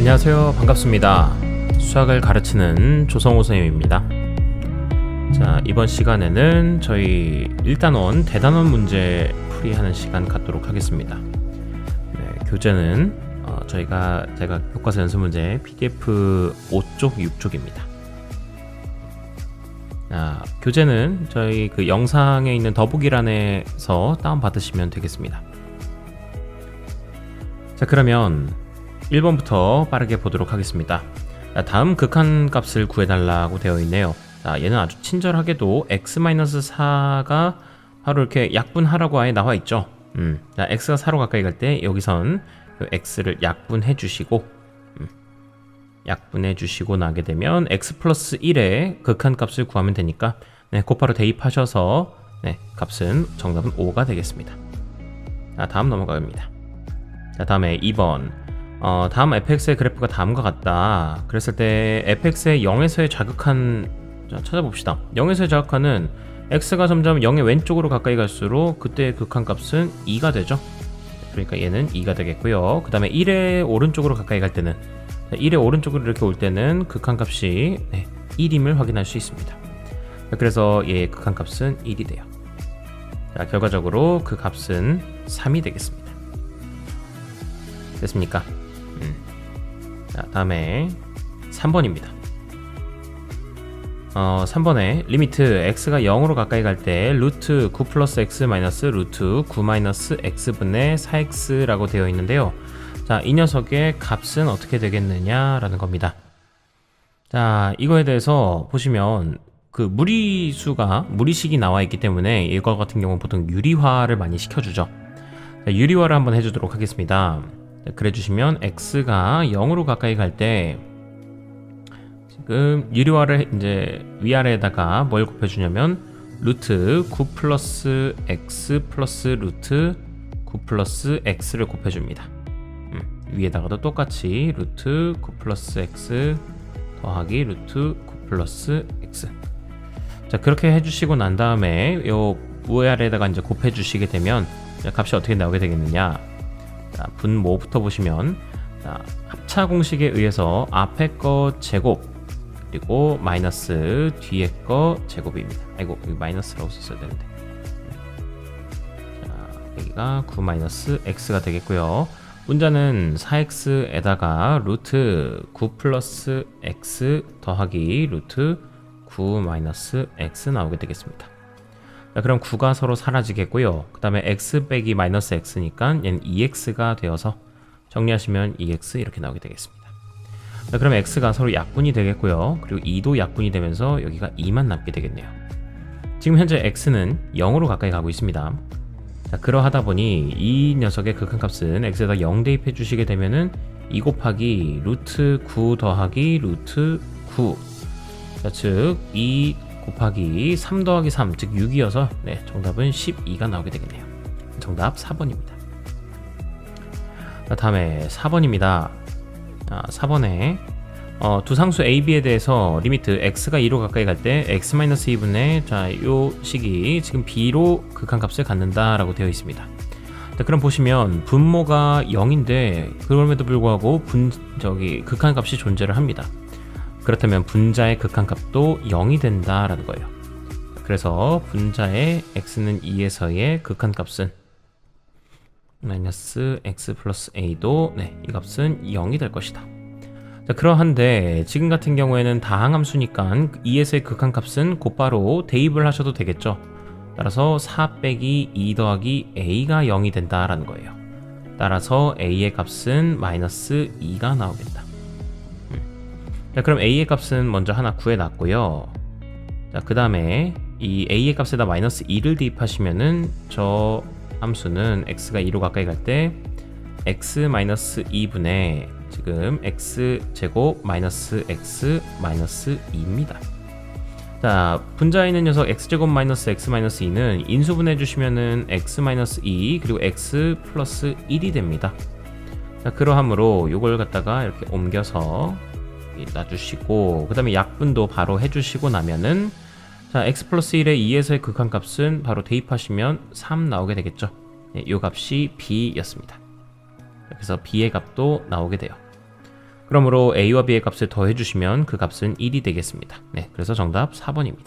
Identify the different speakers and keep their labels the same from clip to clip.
Speaker 1: 안녕하세요. 반갑습니다. 수학을 가르치는 조성호 선생님입니다. 자, 이번 시간에는 저희 1단원 대단원 문제 풀이하는 시간 갖도록 하겠습니다. 네, 교재는 제가 교과서 연습 문제 PDF 5쪽, 6쪽입니다. 교재는 저희 그 영상에 있는 더보기란에서 다운받으시면 되겠습니다. 자, 그러면 1번부터 빠르게 보도록 하겠습니다. 다음 극한값을 구해달라고 되어 있네요. 자, 얘는 아주 친절하게도 x-4가 바로 이렇게 약분하라고 아예 나와 있죠. 자, x가 4로 가까이 갈 때 여기선 그 x를 약분해 주시고 약분해 주시고 나게 되면 x 플러스 1의 극한값을 구하면 되니까 곧바로 대입하셔서 값은 정답은 5가 되겠습니다. 자, 다음 넘어갑니다. 자, 다음에 2번. 다음 fx의 그래프가 다음과 같다. 그랬을 때 fx의 0에서의 자극한, 자, 찾아봅시다. 0에서의 자극한은 x가 점점 0의 왼쪽으로 가까이 갈수록 그때의 극한값은 2가 되죠. 그러니까 얘는 2가 되겠고요. 그 다음에 1의 오른쪽으로 가까이 갈 때는, 1의 오른쪽으로 이렇게 올 때는 극한값이 1임을 확인할 수 있습니다. 그래서 얘의 극한값은 1이 돼요. 자, 결과적으로 그 값은 3이 되겠습니다. 됐습니까? 자, 다음에 3번입니다. 3번에 리미트 x가 0으로 가까이 갈 때 루트 9 플러스 x 마이너스 루트 9 마이너스 x분의 4x라고 되어 있는데요. 자, 이 녀석의 값은 어떻게 되겠느냐라는 겁니다. 자, 이거에 대해서 보시면 그 무리식이 나와 있기 때문에 이거 같은 경우는 보통 유리화를 많이 시켜주죠. 자, 유리화를 한번 해주도록 하겠습니다. 그래 주시면 x가 0으로 가까이 갈 때 지금 유리화를 이제 위아래에다가 뭘 곱해주냐면 루트 9 플러스 x 플러스 루트 9 플러스 x를 곱해줍니다. 위에다가도 똑같이 루트 9 플러스 x 더하기 루트 9 플러스 x. 자, 그렇게 해주시고 난 다음에 요 위아래에다가 이제 곱해주시게 되면 값이 어떻게 나오게 되겠느냐? 자, 분모부터 보시면, 자, 합차 공식에 의해서 앞에 거 제곱 그리고 마이너스 뒤에 거 제곱입니다. 아이고, 여기 마이너스라고 썼어야 되는데. 자, 여기가 9 마이너스 x가 되겠고요. 문자는 4x에다가 루트 9 플러스 x 더하기 루트 9 마이너스 x 나오게 되겠습니다. 자, 그럼 9가 서로 사라지겠고요. 그 다음에 x 빼기 마이너스 x니까 얘는 2x가 되어서 정리하시면 2x 이렇게 나오게 되겠습니다. 자, 그럼 x가 서로 약분이 되겠고요. 그리고 2도 약분이 되면서 여기가 2만 남게 되겠네요. 지금 현재 x는 0으로 가까이 가고 있습니다. 자, 그러하다 보니 이 녀석의 극한값은 x에다 0 대입해 주시게 되면은 2 곱하기 루트 9 더하기 루트 9. 자, 즉 2 곱하기 3 더하기 3, 즉 6이어서 정답은 12가 나오게 되겠네요. 정답 4번입니다. 다음에 4번입니다. 4번에 두 상수 a, b에 대해서 리미트 x가 2로 가까이 갈 때 x-2분의 요 식이 지금 b로 극한값을 갖는다라고 되어 있습니다. 자, 그럼 보시면 분모가 0인데 그럼에도 불구하고 극한값이 존재를 합니다. 그렇다면 분자의 극한값도 0이 된다라는 거예요. 그래서 분자의 x는 2에서의 극한값은 마이너스 x 플러스 a도 이 값은 0이 될 것이다. 자, 그러한데 지금 같은 경우에는 다항함수니까 2에서의 극한값은 곧바로 대입을 하셔도 되겠죠. 따라서 4 빼기 2 더하기 a가 0이 된다라는 거예요. 따라서 a의 값은 마이너스 2가 나오겠다. 자, 그럼 a의 값은 먼저 하나 구해놨고요. 자, 그 다음에 이 a의 값에다 마이너스 2를 대입하시면은 저 함수는 x가 2로 가까이 갈 때 x-2분의 지금 x제곱 마이너스 x 마이너스 2입니다. 자, 분자에 있는 녀석 x제곱 마이너스 x 마이너스 2는 인수분해 주시면은 x 마이너스 2 그리고 x 플러스 1이 됩니다. 자, 그러함으로 요걸 갖다가 이렇게 옮겨서 놔주시고 그 다음에 약분도 바로 해주시고 나면은 자, x 플러스 1의 2에서의 극한값은 바로 대입하시면 3 나오게 되겠죠. 이 값이 b였습니다. 그래서 b의 값도 나오게 돼요. 그러므로 a와 b의 값을 더해주시면 그 값은 1이 되겠습니다. 네, 그래서 정답 4번입니다.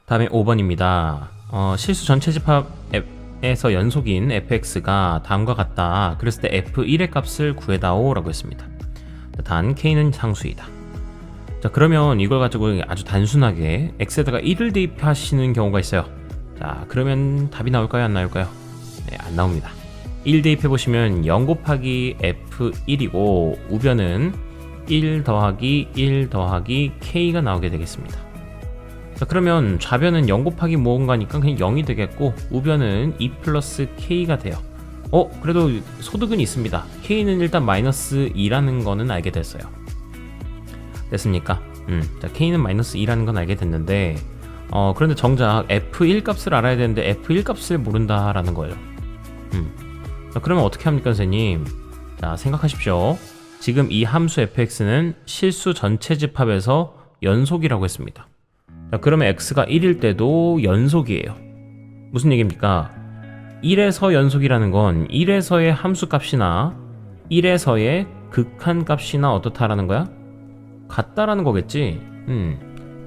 Speaker 1: 다음에 5번입니다. 실수 전체 집합에서 연속인 fx가 다음과 같다. 그랬을 때 f1의 값을 구해다오 라고 했습니다. 단 k는 상수이다. 자, 그러면 이걸 가지고 아주 단순하게 x에다가 1을 대입하시는 경우가 있어요. 자, 그러면 답이 나올까요? 안 나올까요? 네, 안 나옵니다. 1 대입해보시면 0 곱하기 f1이고 우변은 1 더하기 1 더하기 k가 나오게 되겠습니다. 자, 그러면 좌변은 0 곱하기 무언가니까 그냥 0이 되겠고 우변은 2 플러스 k가 돼요. 그래도 소득은 있습니다. k는 일단 마이너스 2라는 거는 알게 됐어요. 됐습니까? 자, k는 마이너스 2라는 건 알게 됐는데 그런데 정작 f1 값을 알아야 되는데 f1 값을 모른다라는 거예요. 자, 그러면 어떻게 합니까, 선생님? 자, 생각하십시오. 지금 이 함수 fx는 실수 전체 집합에서 연속이라고 했습니다. 자, 그러면 x가 1일 때도 연속이에요. 무슨 얘기입니까? 1에서 연속이라는 건 1에서의 함수 값이나 1에서의 극한 값이나 어떻다라는 거야? 같다라는 거겠지.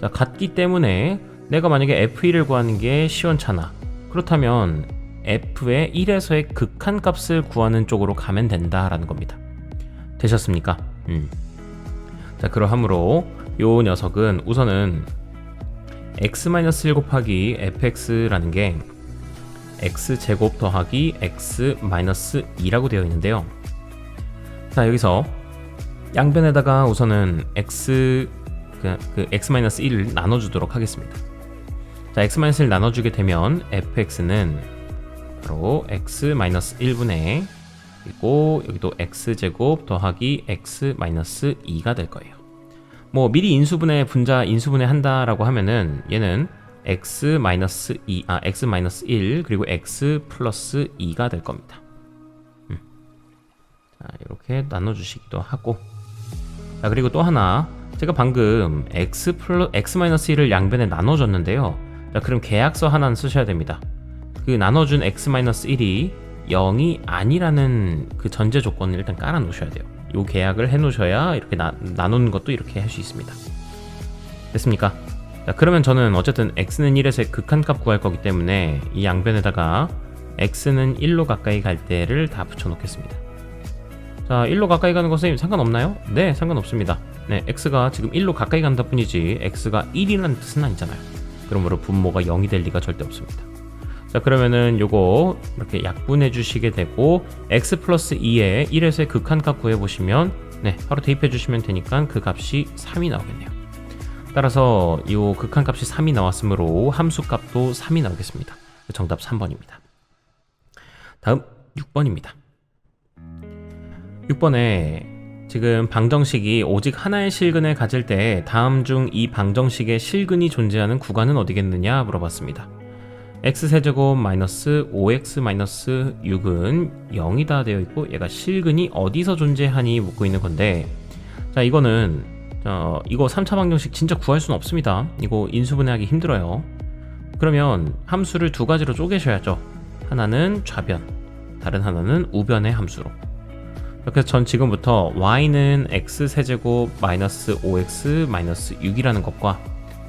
Speaker 1: 자, 같기 때문에 내가 만약에 f1을 구하는 게 시원찮아. 그렇다면 f의 1에서의 극한 값을 구하는 쪽으로 가면 된다라는 겁니다. 되셨습니까? 자, 그러함으로 요 녀석은 우선은 x-1 곱하기 fx라는 게 x제곱 더하기 x-2라고 되어 있는데요. 자, 여기서 양변에다가 우선은 x-1을 나눠주도록 하겠습니다. 자, x-1을 나눠주게 되면 fx는 바로 x-1분의 그리고 여기도 x제곱 더하기 x-2가 될 거예요. 뭐 미리 인수분해 분자 인수분해 한다라고 하면은 얘는 x-1 그리고 x 플러스 2가 될 겁니다. 자, 이렇게 나눠주시기도 하고, 자, 그리고 또 하나 제가 방금 x-1을 양변에 나눠줬는데요. 자, 그럼 계약서 하나는 쓰셔야 됩니다. 그 나눠준 x-1이 0이 아니라는 그 전제 조건을 일단 깔아 놓으셔야 돼요. 요 계약을 해 놓으셔야 이렇게 나누는 것도 이렇게 할 수 있습니다. 됐습니까? 자, 그러면 저는 어쨌든 x는 1에서의 극한값 구할 거기 때문에 이 양변에다가 x는 1로 가까이 갈 때를 다 붙여 놓겠습니다. 자, 1로 가까이 가는 것은 상관없나요? 네, 상관없습니다. 네, x가 지금 1로 가까이 간다 뿐이지 x가 1이라는 뜻은 아니잖아요. 그러므로 분모가 0이 될 리가 절대 없습니다. 자, 그러면은 요거 이렇게 약분해 주시게 되고 x 플러스 2에 1에서의 극한값 구해보시면 네, 바로 대입해 주시면 되니까 그 값이 3이 나오겠네요. 따라서 이 극한값이 3이 나왔으므로 함수값도 3이 나오겠습니다. 정답 3번입니다. 다음 6번입니다. 6번에 지금 방정식이 오직 하나의 실근을 가질 때 다음 중 이 방정식의 실근이 존재하는 구간은 어디겠느냐 물어봤습니다. x세제곱 마이너스 5x 마이너스 6은 0이다 되어 있고 얘가 실근이 어디서 존재하니 묻고 있는 건데, 자, 이거는 이거 3차 방정식 진짜 구할 수는 없습니다. 이거 인수분해하기 힘들어요. 그러면 함수를 두 가지로 쪼개셔야죠. 하나는 좌변, 다른 하나는 우변의 함수로. 그래서 전 지금부터 y는 x세제곱 마이너스 5x 마이너스 6이라는 것과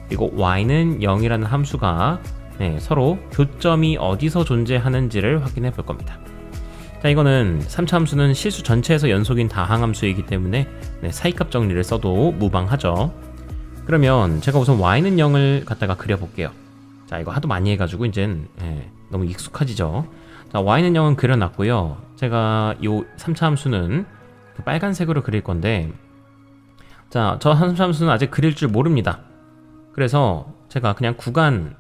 Speaker 1: 그리고 y는 0이라는 함수가 서로 교점이 어디서 존재하는지를 확인해 볼 겁니다. 자, 이거는 3차 함수는 실수 전체에서 연속인 다항함수이기 때문에 사이값 정리를 써도 무방하죠. 그러면 제가 우선 y는 0을 갖다가 그려볼게요. 자, 이거 하도 많이 해가지고 이젠 너무 익숙하지죠. 자, y는 0은 그려놨고요. 제가 요 3차 함수는 그 빨간색으로 그릴 건데, 자, 저 3차 함수는 아직 그릴 줄 모릅니다. 그래서 제가 그냥 구간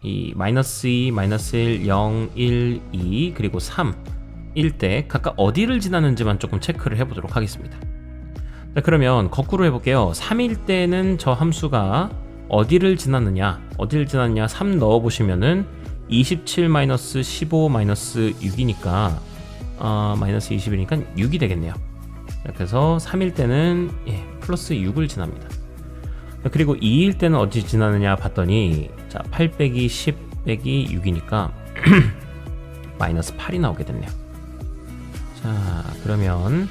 Speaker 1: 이 마이너스 2, 마이너스 1, 0, 1, 2 그리고 3 일 때 각각 어디를 지나는지만 조금 체크를 해보도록 하겠습니다. 자, 그러면 거꾸로 해볼게요. 3일 때는 저 함수가 어디를 지났느냐 3 넣어보시면은 27 마이너스 15 마이너스 6이니까 마이너스 20이니까 6이 되겠네요. 자, 그래서 3일 때는 플러스 6을 지납니다. 자, 그리고 2일 때는 어디 지나느냐 봤더니 자, 8 빼기 10 빼기 6이니까 마이너스 8이 나오게 됐네요. 자, 그러면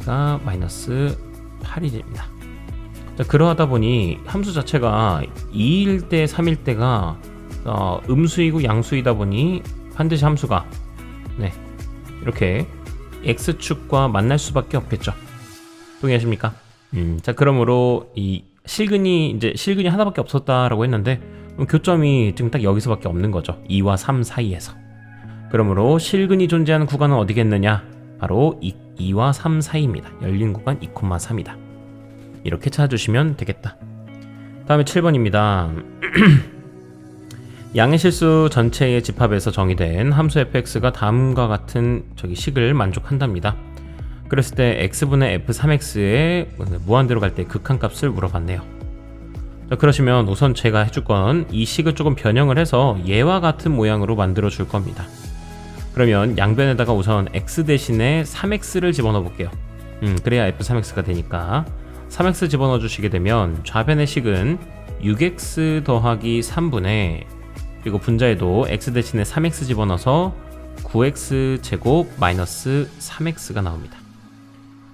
Speaker 1: x가 마이너스 8이 됩니다. 자, 그러하다 보니 함수 자체가 2일 때 3일 때가 음수이고 양수이다 보니 반드시 함수가 이렇게 x축과 만날 수밖에 없겠죠. 동의하십니까? 자, 그러므로 이 실근이 하나밖에 없었다라고 했는데 교점이 지금 딱 여기서밖에 없는 거죠. 2와 3 사이에서. 그러므로 실근이 존재하는 구간은 어디겠느냐? 바로 2와 3 사이입니다. 열린 구간 2,3이다. 이렇게 찾아주시면 되겠다. 다음에 7번입니다. 양의 실수 전체의 집합에서 정의된 함수 fx가 다음과 같은 식을 만족한답니다. 그랬을 때 x분의 f3x에 무한대로 갈 때 극한값을 물어봤네요. 자, 그러시면 우선 제가 해줄 건 이 식을 조금 변형을 해서 얘와 같은 모양으로 만들어 줄 겁니다. 그러면 양변에다가 우선 x 대신에 3x를 집어넣어 볼게요. 그래야 f3x가 되니까 3x 집어넣어 주시게 되면 좌변의 식은 6x 더하기 3분의 그리고 분자에도 x 대신에 3x 집어넣어서 9x 제곱 마이너스 3x가 나옵니다.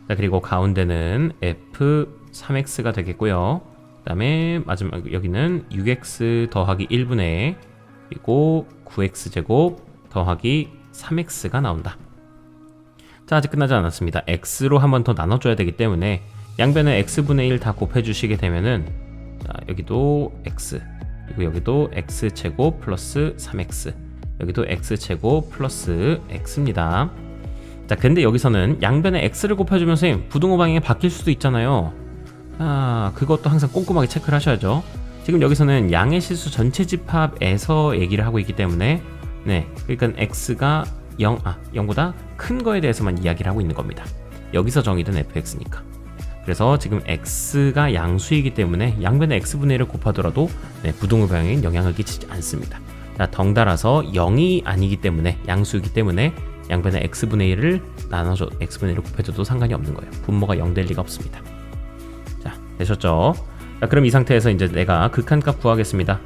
Speaker 1: 자, 그리고 가운데는 f3x가 되겠고요. 그 다음에 마지막 여기는 6x 더하기 1분의 그리고 9x 제곱 더하기 3x가 나온다. 자, 아직 끝나지 않았습니다. x로 한 번 더 나눠줘야 되기 때문에 양변에 x분의 1 다 곱해주시게 되면은 자, 여기도 x 그리고 여기도 x제곱 플러스 3x 여기도 x제곱 플러스 x입니다. 자, 근데 여기서는 양변에 x를 곱해주면 선생님 부등호 방향이 바뀔 수도 있잖아요. 그것도 항상 꼼꼼하게 체크를 하셔야죠. 지금 여기서는 양의 실수 전체 집합에서 얘기를 하고 있기 때문에 그러니까 x가 0보다 큰 거에 대해서만 이야기를 하고 있는 겁니다. 여기서 정의된 fx니까. 그래서 지금 x가 양수이기 때문에 양변에 x분의 1을 곱하더라도 부등호 방향에 영향을 끼치지 않습니다. 자, 덩달아서 0이 아니기 때문에 양수이기 때문에 양변에 x분의 1을 나눠줘 x분의 1을 곱해줘도 상관이 없는 거예요. 분모가 0 될 리가 없습니다. 자, 되셨죠? 자, 그럼 이 상태에서 이제 내가 극한값 구하겠습니다.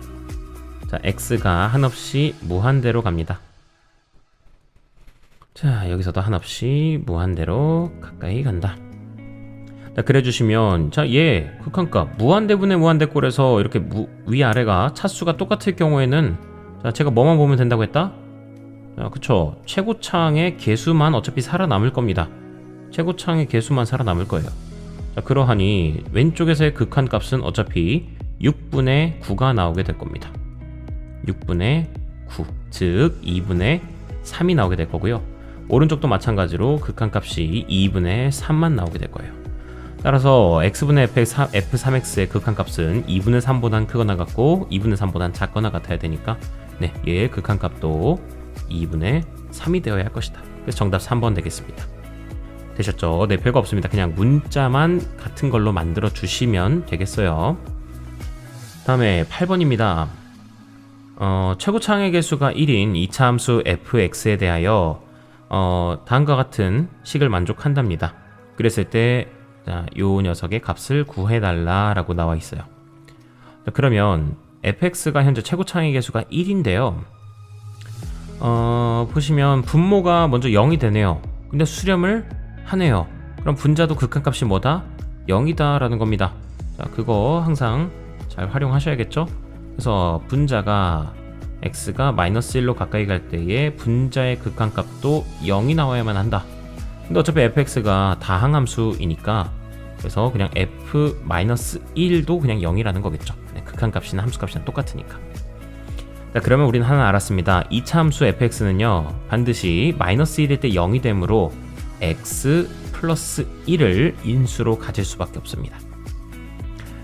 Speaker 1: 자, x가 한없이 무한대로 갑니다. 자, 여기서도 한없이 무한대로 가까이 간다. 자, 그래 주시면 자, 얘 극한값 무한대분의 무한대꼴에서 이렇게 위아래가 차수가 똑같을 경우에는 자, 제가 뭐만 보면 된다고 했다? 자, 그쵸. 최고창의 개수만 어차피 살아남을 겁니다. 최고창의 개수만 살아남을 거예요. 자, 그러하니 왼쪽에서의 극한값은 어차피 6분의 9가 나오게 될 겁니다. 6분의 9, 즉 2분의 3이 나오게 될 거고요. 오른쪽도 마찬가지로 극한값이 2분의 3만 나오게 될 거예요. 따라서 x분의 f3x의 극한값은 2분의 3보단 크거나 같고 2분의 3보단 작거나 같아야 되니까 얘의 극한값도 2분의 3이 되어야 할 것이다. 그래서 정답 3번 되겠습니다. 되셨죠? 별거 없습니다. 그냥 문자만 같은 걸로 만들어 주시면 되겠어요. 다음에 8번입니다. 최고창의 개수가 1인 2차 함수 fx에 대하여 다음과 같은 식을 만족한답니다. 그랬을 때 요 녀석의 값을 구해달라 라고 나와 있어요. 자, 그러면 fx가 현재 최고창의 개수가 1인데요. 보시면 분모가 먼저 0이 되네요. 근데 수렴을 하네요. 그럼 분자도 극한값이 뭐다? 0이다 라는 겁니다. 자, 그거 항상 잘 활용하셔야겠죠? 그래서 분자가 x가 마이너스 1로 가까이 갈 때에 분자의 극한값도 0이 나와야만 한다. 근데 어차피 fx가 다항함수이니까 그래서 그냥 f-1도 그냥 0이라는 거겠죠. 극한값이나 함수값이나 똑같으니까. 자, 그러면 우리는 하나 알았습니다. 2차 함수 fx는요 반드시 마이너스 1일 때 0이 되므로 x 플러스 1을 인수로 가질 수밖에 없습니다.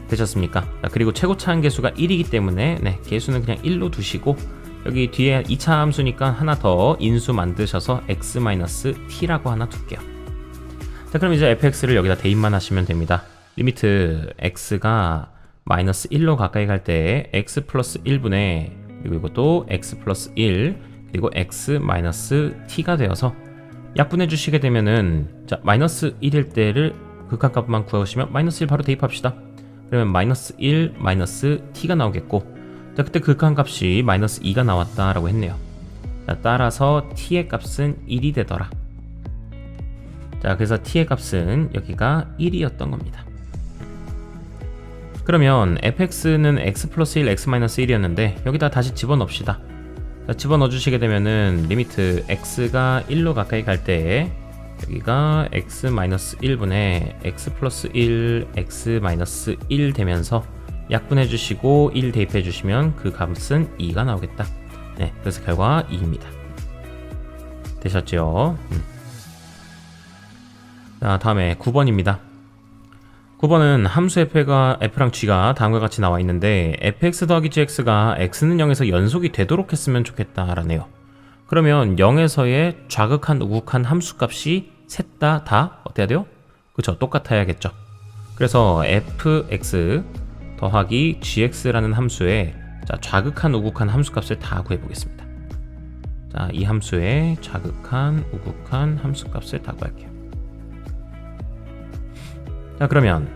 Speaker 1: 되셨습니까? 자, 그리고 최고차항 개수가 1이기 때문에 개수는 그냥 1로 두시고 여기 뒤에 2차 함수니까 하나 더 인수 만드셔서 x-t라고 하나 둘게요. 자, 그럼 이제 fx를 여기다 대입만 하시면 됩니다. 리미트 x가 마이너스 1로 가까이 갈 때 x 플러스 1분의 그리고 이것도 x 플러스 1 그리고 x-t가 되어서 약분해 주시게 되면은 자, 마이너스 1일 때를 극한값만 구하시면 마이너스 1 바로 대입합시다. 그러면 마이너스 1 마이너스 t가 나오겠고 자, 그때 극한값이 마이너스 2가 나왔다라고 했네요. 자, 따라서 t의 값은 1이 되더라. 자, 그래서 t의 값은 여기가 1이었던 겁니다. 그러면 fx는 x 플러스 1, x 마이너스 1이었는데 여기다 다시 집어넣읍시다. 자, 집어넣어 주시게 되면은 리미트 x가 1로 가까이 갈 때 여기가 x 마이너스 1분의 x 플러스 1, x 마이너스 1 되면서 약분해 주시고 1 대입해 주시면 그 값은 2가 나오겠다. 네, 그래서 결과 2입니다. 되셨죠? 자, 다음에 9번입니다. 9번은 함수 f랑 g가 다음과 같이 나와 있는데 fx 더하기 gx가 x는 0에서 연속이 되도록 했으면 좋겠다 라네요. 그러면 0에서의 좌극한 우극한 함수값이 셋 다 어때야 돼요? 그쵸, 똑같아야겠죠. 그래서 fx 더하기 gx라는 함수에 자, 좌극한 우극한 함수값을 다 구해보겠습니다. 자, 이 함수의 좌극한 우극한 함수값을 다 구할게요. 자, 그러면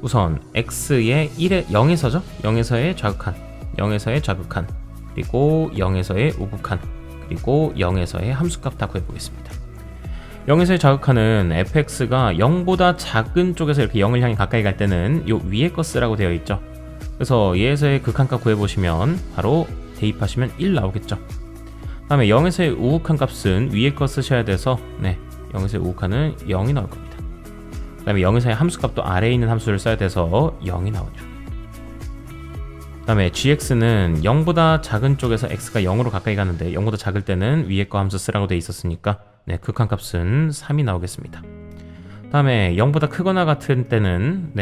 Speaker 1: 우선 x의 1에 0에서죠? 0에서의 좌극한, 0에서의 좌극한, 그리고 0에서의 우극한, 그리고 0에서의 함수값 다 구해보겠습니다. 0에서의 좌극한은 fx가 0보다 작은 쪽에서 이렇게 0을 향해 가까이 갈 때는 요 위에 거 쓰라고 되어 있죠. 그래서 얘에서의 극한값 구해보시면 바로 대입하시면 1 나오겠죠. 다음에 0에서의 우극한 값은 위에 거 쓰셔야 돼서 0에서의 우극한은 0이 나올 겁니다. 그 다음에 0에서의 함수값도 아래에 있는 함수를 써야 돼서 0이 나오죠. 그 다음에 gx는 0보다 작은 쪽에서 x가 0으로 가까이 가는데 0보다 작을 때는 위에 거 함수 쓰라고 돼 있었으니까 극한값은 3이 나오겠습니다. 그 다음에 0보다 크거나 같은 때는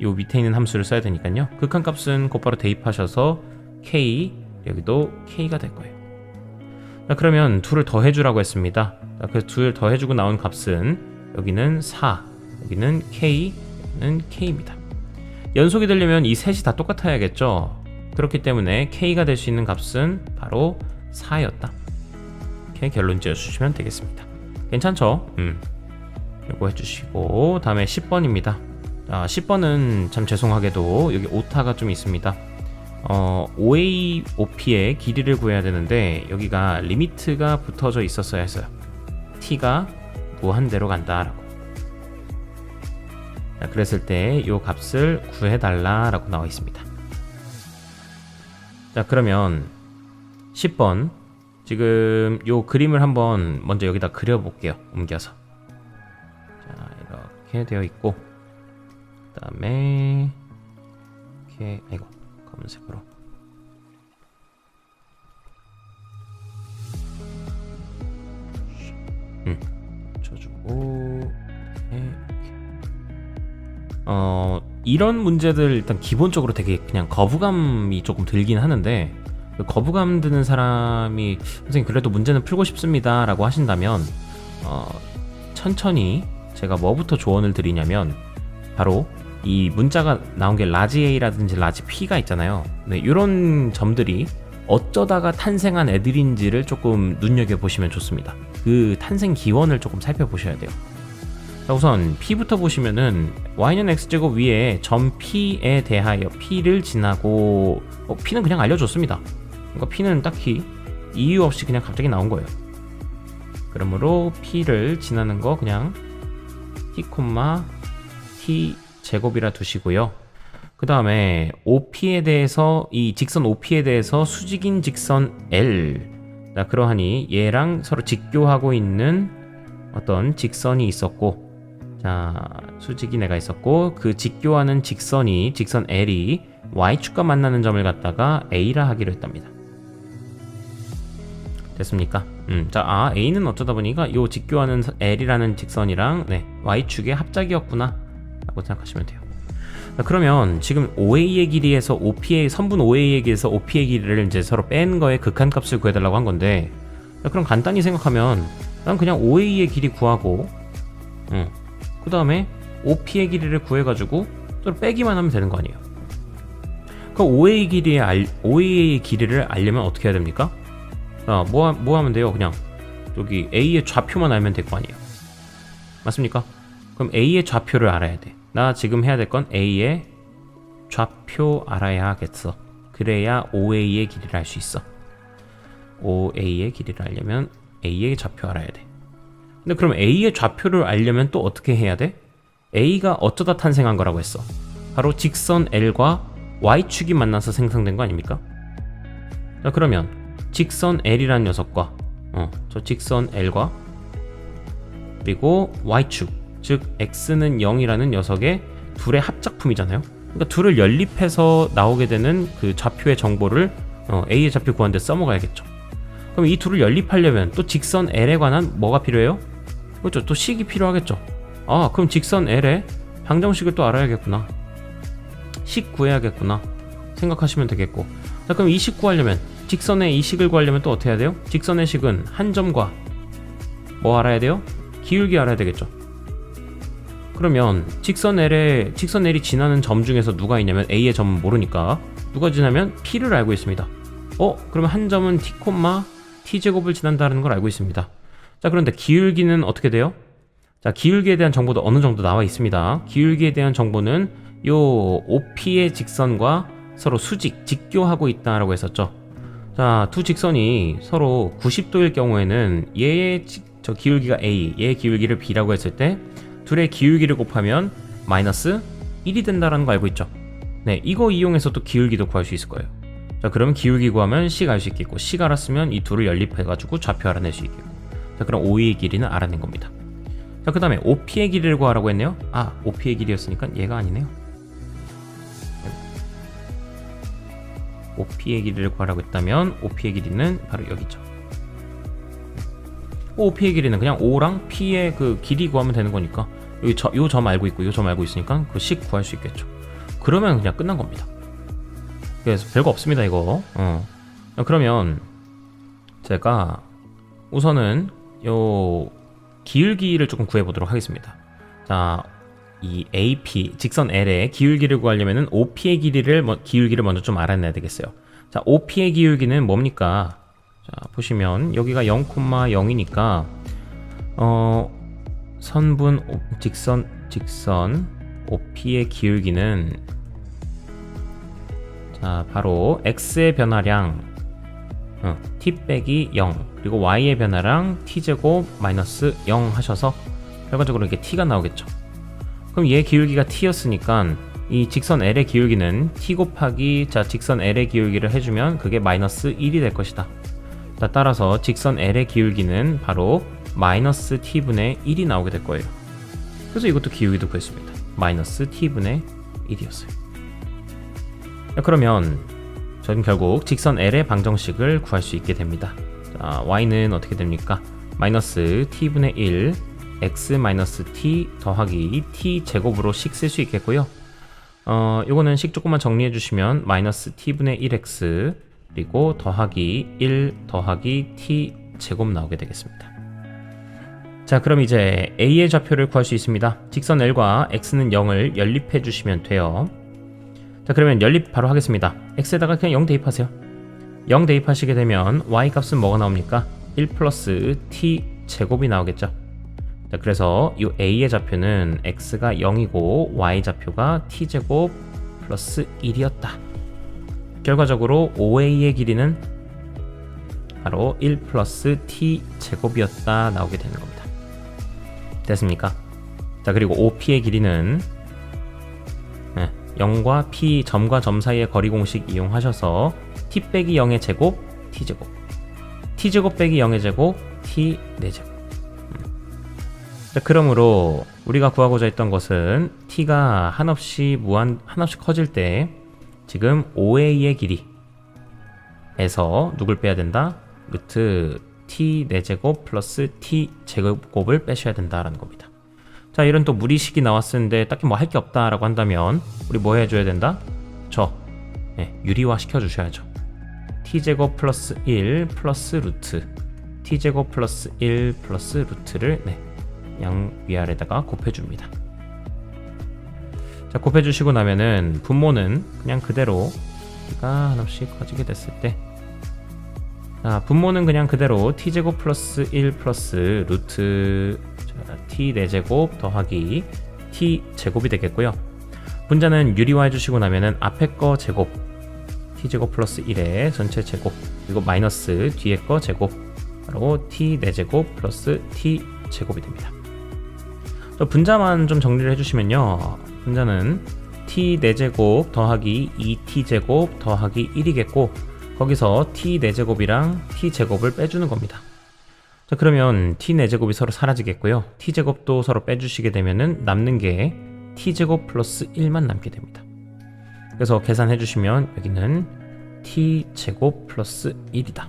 Speaker 1: 요 밑에 있는 함수를 써야 되니까요. 극한값은 곧바로 대입하셔서 k, 여기도 k가 될 거예요. 자, 그러면 둘을 더해주라고 했습니다. 자, 그래서 둘 더해주고 나온 값은 여기는 4, 여기는 k, 여기는 k입니다. 연속이 되려면 이 셋이 다 똑같아야겠죠. 그렇기 때문에 k가 될 수 있는 값은 바로 4였다. 이렇게 결론 지어주시면 되겠습니다. 괜찮죠? 이거 해주시고 다음에 10번입니다. 자, 10번은 참 죄송하게도 여기 오타가 좀 있습니다. OA, OP의 길이를 구해야 되는데 여기가 리미트가 붙어져 있었어야 했어요. t가 무한대로 간다라고. 자, 그랬을 때 이 값을 구해달라라고 나와 있습니다. 자, 그러면 10번 지금 요 그림을 한번 먼저 여기다 그려볼게요. 옮겨서. 자, 이렇게 되어 있고 그 다음에 이렇게 검은색으로 쳐주고 이런 문제들 일단 기본적으로 되게 그냥 거부감이 조금 들긴 하는데 거부감 드는 사람이 선생님 그래도 문제는 풀고 싶습니다 라고 하신다면 천천히 제가 뭐부터 조언을 드리냐면 바로 이 문자가 나온 게 라지 A라든지 라지 P가 있잖아요. 이런 점들이 어쩌다가 탄생한 애들인지를 조금 눈여겨보시면 좋습니다. 그 탄생 기원을 조금 살펴보셔야 돼요. 자, 우선 P부터 보시면은 Y는 X제곱 위에 점 P에 대하여 P를 지나고 P는 그냥 알려줬습니다. 그러니까 P는 딱히 이유 없이 그냥 갑자기 나온 거예요. 그러므로 P를 지나는 거 그냥 T, T 제곱이라 두시고요. 그 다음에 OP에 대해서 이 직선 OP에 대해서 수직인 직선 L, 자, 그러하니 얘랑 서로 직교하고 있는 어떤 직선이 있었고, 자, 수직인 애가 있었고 그 직교하는 직선이 직선 L이 Y축과 만나는 점을 갖다가 A라 하기로 했답니다. 됐습니까? 자, A는 어쩌다 보니까 요 직교하는 L이라는 직선이랑 Y축의 합작이었구나 라고 생각하시면 돼요. 자, 그러면 지금 OA의 길이에서 OP의 선분 OA의 길이에서 OP의 길이를 이제 서로 뺀 거에 극한값을 구해달라고 한 건데, 자, 그럼 간단히 생각하면 난 그냥 OA의 길이 구하고 그 다음에 OP의 길이를 구해가지고 서로 빼기만 하면 되는 거 아니에요. 그 OA의 길이를 알려면 어떻게 해야 됩니까? 자, 뭐 하면 돼요? 그냥 여기 A의 좌표만 알면 될 거 아니에요. 맞습니까? 그럼 A의 좌표를 알아야 돼. 나 지금 해야 될 건 A의 좌표 알아야 하겠어. 그래야 OA의 길이를 알 수 있어. OA의 길이를 알려면 A의 좌표 알아야 돼. 근데 그럼 A의 좌표를 알려면 또 어떻게 해야 돼? A가 어쩌다 탄생한 거라고 했어? 바로 직선 L과 Y축이 만나서 생성된 거 아닙니까? 자, 그러면 직선 L이라는 녀석과 저 직선 L과 그리고 Y축, 즉 X는 0이라는 녀석의 둘의 합작품이잖아요. 그러니까 둘을 연립해서 나오게 되는 그 좌표의 정보를 A의 좌표 구하는데 써먹어야겠죠. 그럼 이 둘을 연립하려면 또 직선 L에 관한 뭐가 필요해요? 그렇죠, 또 식이 필요하겠죠. 아, 그럼 직선 L의 방정식을 또 알아야겠구나, 식 구해야겠구나 생각하시면 되겠고, 자, 그럼 이 식 구하려면, 직선의 이 식을 구하려면 또 어떻게 해야 돼요? 직선의 식은 한 점과 뭐 알아야 돼요? 기울기 알아야 되겠죠. 그러면 직선 L이 지나는 점 중에서 누가 있냐면 A의 점은 모르니까 누가 지나면 P를 알고 있습니다. 그러면 한 점은 T, T제곱을 지난다는 걸 알고 있습니다. 자, 그런데 기울기는 어떻게 돼요? 자, 기울기에 대한 정보도 어느 정도 나와 있습니다. 기울기에 대한 정보는 요 OP의 직선과 서로 직교하고 있다라고 했었죠. 자, 두 직선이 서로 90도일 경우에는 얘의 저 기울기가 A, 얘의 기울기를 B라고 했을 때 둘의 기울기를 곱하면 마이너스 1이 된다라는 거 알고 있죠. 네, 이거 이용해서 또 기울기도 구할 수 있을 거예요. 자, 그러면 기울기 구하면 식 알 수 있겠고, 식 알았으면 이 둘을 연립해가지고 좌표 알아낼 수 있겠고, 자, 그럼 OE의 길이는 알아낸 겁니다. 자, 그 다음에 OP의 길이를 구하라고 했네요. 아, OP의 길이였으니까 얘가 아니네요. OP의 길이를 구하라고 했다면 OP의 길이는 바로 여기죠. OP의 길이는 그냥 O랑 P의 그 길이 구하면 되는 거니까 요 점 알고 있고 요 점 알고 있으니까 그 식 구할 수 있겠죠. 그러면 그냥 끝난 겁니다. 그래서 별거 없습니다, 이거. 그러면 제가 우선은 요 기울기를 조금 구해보도록 하겠습니다. 자, 이 AP 직선 L의 기울기를 구하려면은 OP의 기울기를 먼저 좀 알아내야 되겠어요. 자, OP의 기울기는 뭡니까? 자, 보시면 여기가 0,0이니까 선분 직선 OP의 기울기는 자, 바로 X의 변화량 t 빼기 0 그리고 Y의 변화량 t제곱 마이너스 0 하셔서 결과적으로 이렇게 t가 나오겠죠. 그럼 얘 기울기가 t였으니까 이 직선 L의 기울기는 t 곱하기 직선 L의 기울기를 해주면 그게 마이너스 1이 될 것이다. 자, 따라서 직선 L의 기울기는 바로 마이너스 t분의 1이 나오게 될 거예요. 그래서 이것도 기울기도 구했습니다. 마이너스 t분의 1이었어요. 자, 그러면 저는 결국 직선 L의 방정식을 구할 수 있게 됩니다. 자, y는 어떻게 됩니까? 마이너스 t분의 1 x 마이너스 t 더하기 t 제곱으로 식 쓸 수 있겠고요. 요거는 식 조금만 정리해 주시면 마이너스 t분의 1x 그리고 더하기 1 더하기 t 제곱 나오게 되겠습니다. 자, 그럼 이제 a의 좌표를 구할 수 있습니다. 직선 L과 x는 0을 연립해 주시면 돼요. 자, 그러면 연립 바로 하겠습니다. x에다가 그냥 0 대입하세요. 0 대입하시게 되면 y 값은 뭐가 나옵니까? 1 플러스 t 제곱이 나오겠죠. 자, 그래서 이 a의 좌표는 x가 0이고 y 좌표가 t제곱 플러스 1이었다. 결과적으로 OA의 길이는 바로 1 플러스 t 제곱이었다 나오게 되는 겁니다. 됐습니까? 자, 그리고 OP의 길이는 0과 P 점과 점 사이의 거리 공식 이용하셔서 t 빼기 0의 제곱 t제곱 t제곱 빼기 0의 제곱 t 4제곱. 자, 그러므로 우리가 구하고자 했던 것은 t가 한없이 커질 때 지금 OA의 길이에서 누굴 빼야 된다? 루트 t 4제곱 플러스 t 제곱을 빼셔야 된다라는 겁니다. 자, 이런 또 무리식이 나왔었는데 딱히 뭐 할 게 없다라고 한다면 우리 뭐 해줘야 된다? 유리화 시켜주셔야죠. t제곱 플러스 1 플러스 루트 t제곱 플러스 1 플러스 루트를 양 위아래다가 곱해줍니다. 자, 곱해주시고 나면은 분모는 그냥 그대로 t가 하나씩 커지게 됐을 때, 자, 분모는 그냥 그대로 t제곱 플러스 1 플러스 루트 t 4제곱 더하기 t 제곱이 되겠고요. 분자는 유리화 해주시고 나면은 앞에 거 제곱 t제곱 플러스 1의 전체 제곱 그리고 마이너스 뒤에 거 제곱 바로 t 4제곱 플러스 t 제곱이 됩니다. 분자만 좀 정리를 해주시면요, 분자는 t 4제곱 더하기 2t제곱 더하기 1이겠고, 거기서 t 4제곱이랑 t제곱을 빼주는 겁니다. 자, 그러면 t 4제곱이 서로 사라지겠고요, t제곱도 서로 빼주시게 되면은 남는 게 t제곱 플러스 1만 남게 됩니다. 그래서 계산해 주시면 여기는 t제곱 플러스 1이다.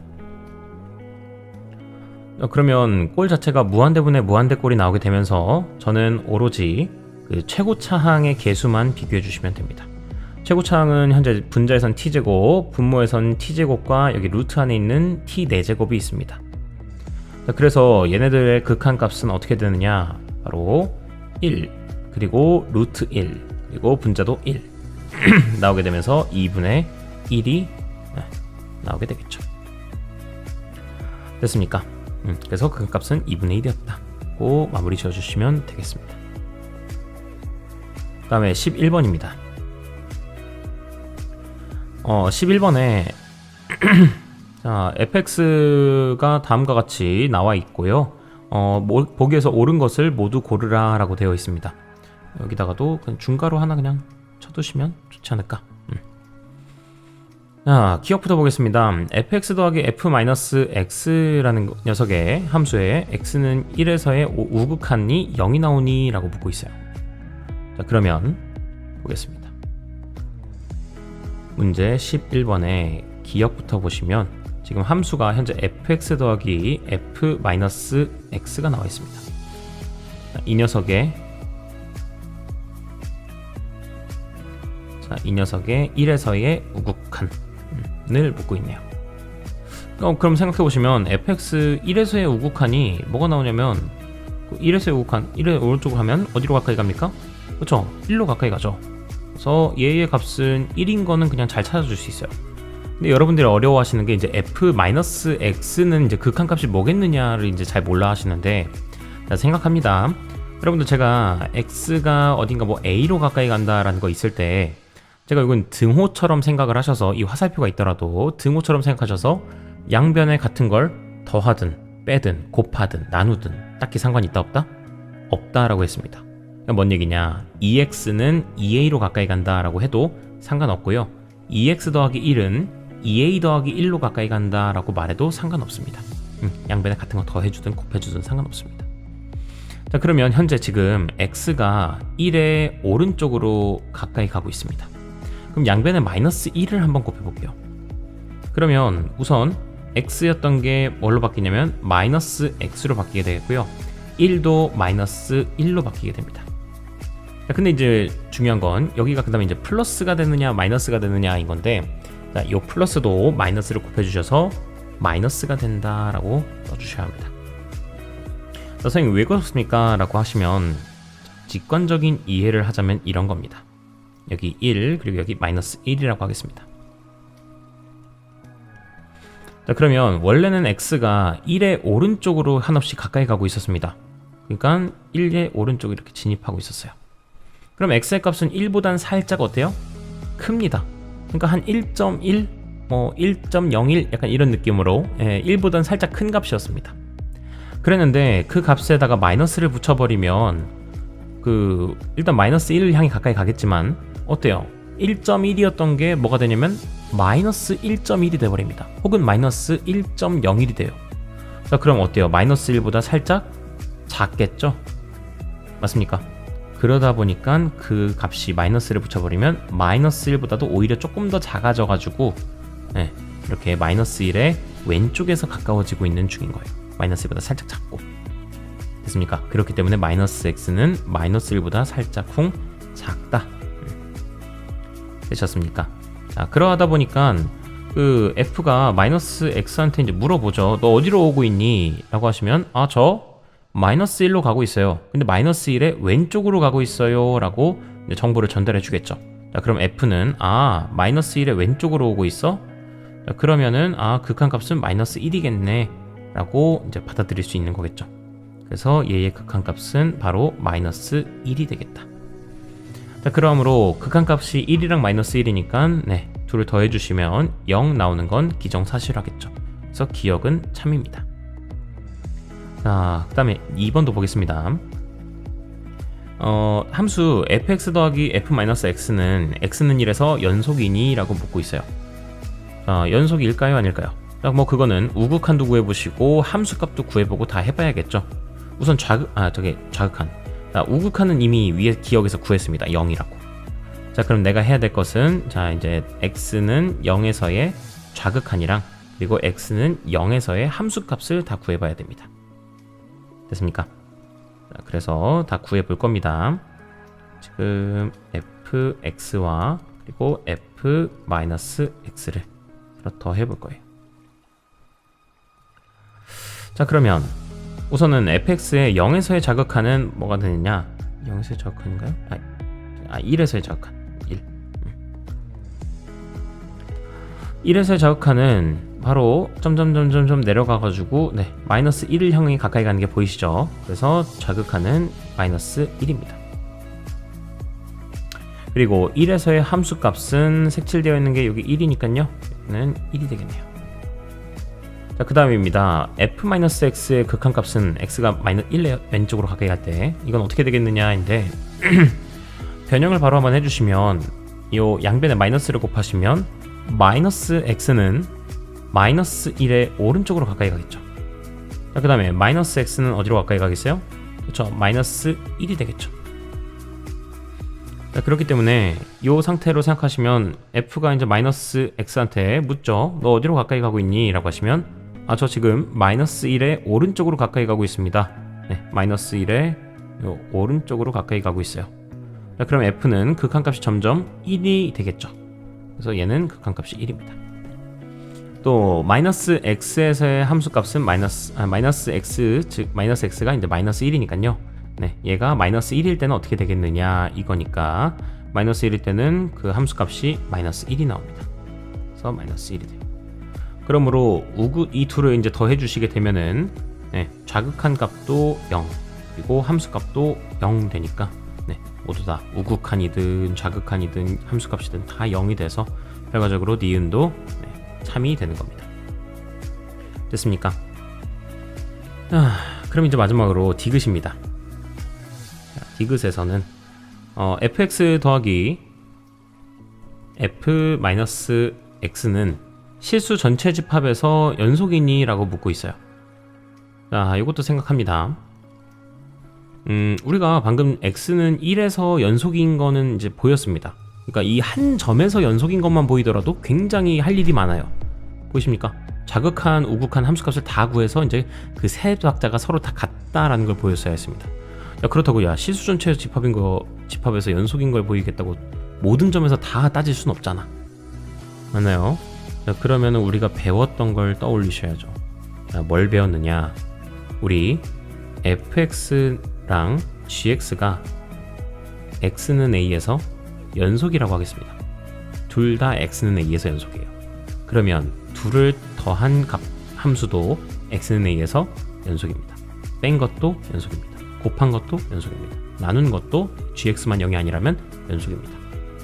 Speaker 1: 그러면 꼴 자체가 무한대분의 무한대꼴이 나오게 되면서 저는 오로지 그 최고차항의 개수만 비교해 주시면 됩니다. 최고차항은 현재 분자에선 t제곱, 분모에선 t제곱과 여기 루트 안에 있는 t 4제곱이 있습니다. 자, 그래서 얘네들의 극한값은 어떻게 되느냐, 바로 1, 그리고 루트 1, 그리고 분자도 1 나오게 되면서 2분의 1이 나오게 되겠죠. 됐습니까? 그래서 극한값은 2분의 1이었다. 마무리 지어주시면 되겠습니다. 그 다음에 11번입니다. 11번에 자, fx가 다음과 같이 나와 있고요. 보기에서 옳은 것을 모두 고르라 라고 되어 있습니다. 여기다가도 그냥 중괄호 하나 그냥 쳐두시면 좋지 않을까. 자, 기억부터 보겠습니다. fx 더하기 f-x라는 녀석의 함수에 x는 1에서의 우극하니 0이 나오니 라고 묻고 있어요. 자, 그러면 보겠습니다. 문제 11번에 기억부터 보시면 지금 함수가 현재 fx 더하기 f-x가 나와 있습니다. 자, 이 녀석의 1에서의 우극한을 묻고 있네요. 그럼 생각해보시면 fx 1에서의 우극한이 뭐가 나오냐면 1에서의 우극한 1의 오른쪽으로 하면 어디로 가까이 갑니까? 그렇죠? 1로 가까이 가죠. 그래서 얘의 값은 1인 거는 그냥 잘 찾아줄 수 있어요. 근데 여러분들이 어려워하시는 게 이제 f-x는 이제 극한값이 뭐겠느냐를 이제 잘 몰라 하시는데, 자, 생각합니다. 여러분들 제가 x가 어딘가 뭐 a로 가까이 간다라는 거 있을 때 제가 이건 등호처럼 생각을 하셔서, 이 화살표가 있더라도 등호처럼 생각하셔서 양변에 같은 걸 더하든 빼든 곱하든 나누든 딱히 상관이 있다 없다? 없다라고 했습니다. 뭔 얘기냐, 2x는 2a로 가까이 간다라고 해도 상관없고요, 2x 더하기 1은 2a 더하기 1로 가까이 간다라고 말해도 상관없습니다. 양변에 같은 거 더해주든 곱해주든 상관없습니다. 자, 그러면 현재 지금 x가 1의 오른쪽으로 가까이 가고 있습니다. 그럼 양변에 마이너스 1을 한번 곱해볼게요. 그러면 우선 x였던 게 뭘로 바뀌냐면 마이너스 x로 바뀌게 되겠고요, 1도 마이너스 1로 바뀌게 됩니다. 자, 근데 이제 중요한 건 여기가 그 다음에 이제 플러스가 되느냐 마이너스가 되느냐 인 건데, 자, 이 플러스도 마이너스를 곱해주셔서 마이너스가 된다라고 써주셔야 합니다. 자, 선생님 왜 그렇습니까? 라고 하시면 직관적인 이해를 하자면 이런 겁니다. 여기 1 그리고 여기 마이너스 1이라고 하겠습니다. 자, 그러면 원래는 x가 1의 오른쪽으로 한없이 가까이 가고 있었습니다. 그러니까 1의 오른쪽으로 이렇게 진입하고 있었어요. 그럼 x의 값은 1보단 살짝 어때요? 큽니다. 그러니까 한 1.1, 뭐 1.01 약간 이런 느낌으로 1보단 살짝 큰 값이었습니다. 그랬는데 그 값에다가 마이너스를 붙여버리면 일단 마이너스 1을 향해 가까이 가겠지만 어때요? 1.1이었던 게 뭐가 되냐면 마이너스 1.1이 돼버립니다. 혹은 마이너스 1.01이 돼요. 자, 그럼 어때요? 마이너스 1보다 살짝 작겠죠? 맞습니까? 그러다 보니까 그 값이 마이너스를 붙여버리면 마이너스 1보다도 오히려 조금 더 작아져가지고 이렇게 마이너스 1의 왼쪽에서 가까워지고 있는 중인 거예요. 마이너스 1보다 살짝 작고. 됐습니까? 그렇기 때문에 마이너스 x는 마이너스 1보다 살짝 작다. 되셨습니까? 자, 그러하다 보니까 그 f가 마이너스 x한테 이제 물어보죠. 너 어디로 오고 있니? 라고 하시면 저 마이너스 1로 가고 있어요. 근데 마이너스 1의 왼쪽으로 가고 있어요 라고 이제 정보를 전달해 주겠죠. 자, 그럼 f는 마이너스 1의 왼쪽으로 오고 있어? 자, 그러면은 극한값은 마이너스 1이겠네 라고 이제 받아들일 수 있는 거겠죠. 그래서 얘의 극한값은 바로 마이너스 1이 되겠다. 자, 그러므로 극한값이 1이랑 마이너스 1이니까 둘을 더해주시면 0 나오는 건 기정사실하겠죠. 그래서 기억은 참입니다. 자, 그 다음에 2번도 보겠습니다. 함수 fx 더하기 f-x는 x는 1에서 연속이니? 라고 묻고 있어요. 연속일까요? 아닐까요? 뭐 그거는 우극한도 구해보시고 함수값도 구해보고 다 해봐야겠죠. 우선 좌극한. 우극한은 이미 위에 기억에서 구했습니다. 0이라고. 자, 그럼 내가 해야 될 것은, 자, 이제 x는 0에서의 좌극한이랑 그리고 x는 0에서의 함수값을 다 구해봐야 됩니다. 됐습니까? 자, 그래서 다 구해볼 겁니다. 지금 fx와 그리고 f-x를 더 해볼 거예요. 자, 그러면 우선은 fx의 0에서의 자극한은 뭐가 되느냐? 0에서의 자극한인가요? 1에서의 자극한. 1에서의 자극한은 바로 점점점점점 내려가가지고 마이너스 1을 향해 가까이 가는 게 보이시죠? 그래서 자극한은 마이너스 1입니다. 그리고 1에서의 함수값은 색칠되어 있는 게 여기 1이니까요. 여기는 1이 되겠네요. 자, 그 다음입니다. f-x의 극한값은 x가 마이너스 1 왼쪽으로 가까이 갈 때 이건 어떻게 되겠느냐인데 변형을 바로 한번 해주시면 요 양변에 마이너스를 곱하시면 마이너스 x는 마이너스 1의 오른쪽으로 가까이 가겠죠. 자, 그 다음에 마이너스 x는 어디로 가까이 가겠어요? 그렇죠. 마이너스 1이 되겠죠. 자, 그렇기 때문에 이 상태로 생각하시면 f가 이제 마이너스 x한테 묻죠. 너 어디로 가까이 가고 있니? 라고 하시면 저 지금 마이너스 1의 오른쪽으로 가까이 가고 있습니다. 마이너스 1의 오른쪽으로 가까이 가고 있어요. 자, 그럼 f는 극한값이 점점 1이 되겠죠. 그래서 얘는 극한값이 1입니다. 또 마이너스 x에서의 함수값은 마이너스 x, 즉 마이너스 x가 이제 마이너스 1이니까요. 얘가 마이너스 1일 때는 어떻게 되겠느냐 이거니까 마이너스 1일 때는 그 함수값이 마이너스 1이 나옵니다. 그래서 마이너스 1이 돼요. 그러므로 이 둘을 이제 더해 주시게 되면은 좌극한 값도 0 그리고 함수값도 0 되니까 모두 다 우극한이든 좌극한이든 함수값이든 다 0이 돼서 결과적으로 니은도 참이 되는 겁니다. 됐습니까? 그럼 이제 마지막으로 디귿입니다. 디귿에서는 fx 더하기 f-x는 실수 전체 집합에서 연속이니? 라고 묻고 있어요. 자, 이것도 생각합니다. 우리가 방금 x는 1에서 연속인 거는 이제 보였습니다. 그러니까 이 한 점에서 연속인 것만 보이더라도 굉장히 할 일이 많아요. 보이십니까? 자극한, 우극한 함수값을 다 구해서 이제 그 세 박자가 서로 다 같다라는 걸 보였어야 했습니다. 야, 그렇다고 실수 전체 집합에서 연속인 걸 보이겠다고 모든 점에서 다 따질 순 없잖아. 맞나요? 자, 그러면 우리가 배웠던 걸 떠올리셔야죠. 자, 뭘 배웠느냐? 우리 fx랑 gx가 x는 a에서 연속이라고 하겠습니다. 둘 다 x는 a에서 연속이에요. 그러면 둘을 더한 함수도 x는 a에서 연속입니다. 뺀 것도 연속입니다. 곱한 것도 연속입니다. 나눈 것도 gx만 0이 아니라면 연속입니다.